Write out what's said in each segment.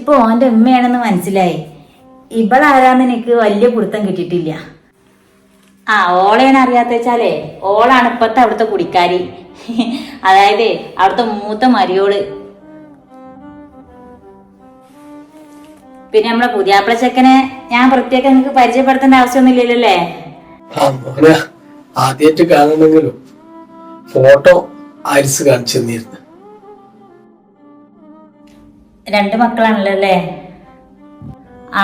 എനിക്കിപ്പോ ഓന്റെ ഉമ്മയാണെന്ന് മനസ്സിലായി. ഇവളാരാന്ന് എനിക്ക് വലിയ പിടുത്തം കിട്ടിയിട്ടില്ല. ആ ഓളേനെ അറിയാത്ത വെച്ചാലേ ഓളാണ് ഇപ്പത്തെ അവിടുത്തെ കുടിക്കാരി. അതായത് അവിടുത്തെ മൂത്ത മരിയോള്. പിന്നെ നമ്മളെ പുതിയാപ്പിള ചെക്കനെ ഞാൻ പ്രത്യേകം നിങ്ങക്ക് പരിചയപ്പെടുത്തേണ്ട ആവശ്യമൊന്നുമില്ലല്ലേ? ആദ്യമായിട്ട് കാണണമെങ്കിലും ഫോട്ടോ ആരിസ് കാണിച്ചു തന്നിരുന്നു. 2 മക്കളാണല്ലോ അല്ലേ?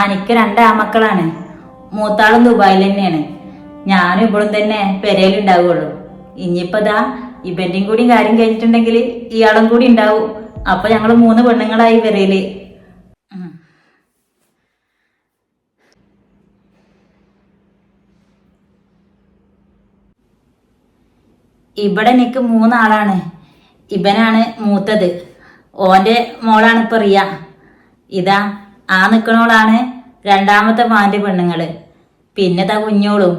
എനിക്ക് 2 ആമക്കളാണ്. മൂത്താളും ദുബായിൽ തന്നെയാണ്. ഞാനും ഇവളും തന്നെ പെരയിലുണ്ടാവുള്ളൂ. ഇനിയിപ്പതാ ഇവന്റെയും കൂടി കാര്യം കഴിഞ്ഞിട്ടുണ്ടെങ്കിൽ ഇയാളും കൂടി ഉണ്ടാവും. അപ്പൊ ഞങ്ങള് 3 പെണ്ണുങ്ങളായി പെരയില്. ഇവിടെ എനിക്ക് 3 ആളാണ്. ഇവനാണ് മൂത്തത്. ഓന്റെ മോളാണ് ഇപ്പൊ റിയ. ഇതാ ആ നിക്കണോളാണ് രണ്ടാമത്തെ മാന്റെ പെണ്ണുങ്ങള്. പിന്നെതാ കുഞ്ഞോളും.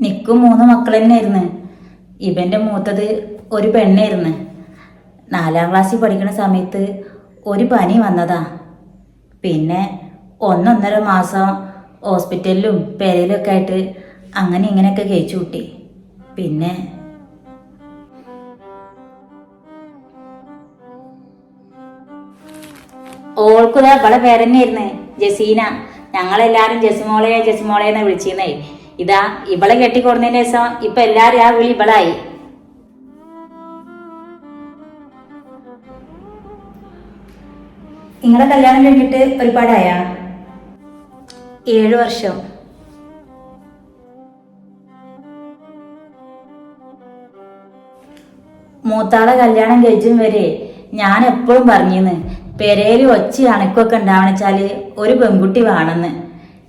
നിക്കും 3 മക്കൾ തന്നെയായിരുന്നു. ഇവന്റെ മൂത്തത് ഒരു പെണ്ണായിരുന്നു. 4ാം ക്ലാസ്സിൽ പഠിക്കുന്ന സമയത്ത് ഒരു പനി വന്നതാ. പിന്നെ 1-1.5 മാസം ഹോസ്പിറ്റലിലും പെരയിലും ഒക്കെ ആയിട്ട് അങ്ങനെ ഇങ്ങനെയൊക്കെ കഴിച്ചു കൂട്ടി. പിന്നെ ഓൾക്കുതാ ഇവിടെ പേരന്നെയായിരുന്നു ജസീന. ഞങ്ങളെല്ലാരും ജസിമോളെ ജസിമോളെന്ന് വിളിച്ചിരുന്നേ. ഇതാ ഇവളെ കെട്ടിക്കൊടുന്നതിന് ശേഷം ഇപ്പൊ എല്ലാരും ആ വിളി ഇവളായി. നിങ്ങളെ കല്യാണം കഴിഞ്ഞിട്ട് ഒരുപാടായാ? 7 വർഷം. മൂത്താളെ കല്യാണം കഴിച്ചും വരെ ഞാൻ എപ്പോഴും പറഞ്ഞിന്ന് പെരേല് ഒച്ച അണക്കൊക്കെ ഉണ്ടാവണെച്ചാല് ഒരു പെൺകുട്ടി വേണമെന്ന്.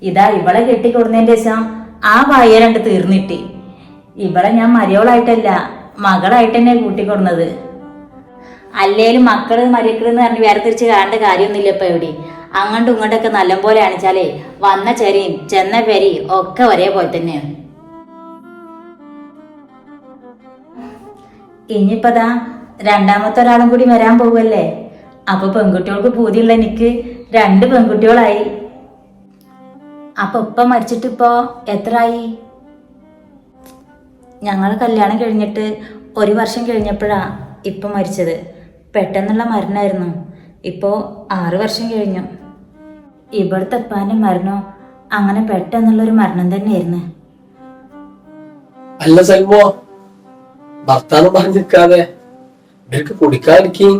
ഇതാ ഇവളെ കെട്ടിക്കൊടുന്നതിന്റെ ശേഷം ആ പയ്യരണ്ട് തീർന്നിട്ടി. ഇവളെ ഞാൻ മരിയോളായിട്ടല്ല മകളായിട്ട് തന്നെ കൂട്ടിക്കൊടുന്നത്. അല്ലേലും മക്കള് മരിയക്കളെന്ന് പറഞ്ഞ് വേർതിരിച്ച് കാണേണ്ട കാര്യമൊന്നുമില്ല ഇപ്പൊ എവിടെ. അങ്ങോട്ടും ഇങ്ങോട്ടൊക്കെ നല്ലപോലെ ആണിച്ചാലേ വന്ന ചെരിയും ചെന്ന പെരിയും ഒക്കെ ഒരേപോലെ തന്നെയാണ്. ഇനിയിപ്പതാ 2ാമത്തെ ഒരാളും കൂടി വരാൻ പോവല്ലേ. അപ്പൊ പെൺകുട്ടികൾക്ക് പൂതിയുള്ള എനിക്ക് 2 പെൺകുട്ടികളായി. അപ്പൊ ഇപ്പൊ മരിച്ചിട്ടിപ്പോ എത്രയായി? ഞങ്ങൾ കല്യാണം കഴിഞ്ഞിട്ട് 1 വർഷം കഴിഞ്ഞപ്പോഴാ ഇപ്പൊ മരിച്ചത്. പെട്ടെന്നുള്ള മരണമായിരുന്നു. ഇപ്പോ 6 വർഷം കഴിഞ്ഞു. ഇവിടുത്തെ ഉപ്പാന്റെ മരണോ അങ്ങനെ പെട്ടെന്നുള്ളൊരു മരണം തന്നെയായിരുന്നു. അല്ല സൽമോ, ഭർത്താവ് പറഞ്ഞിരിക്കാതെ ഇവർക്ക് കുടിക്കാതിരിക്കും.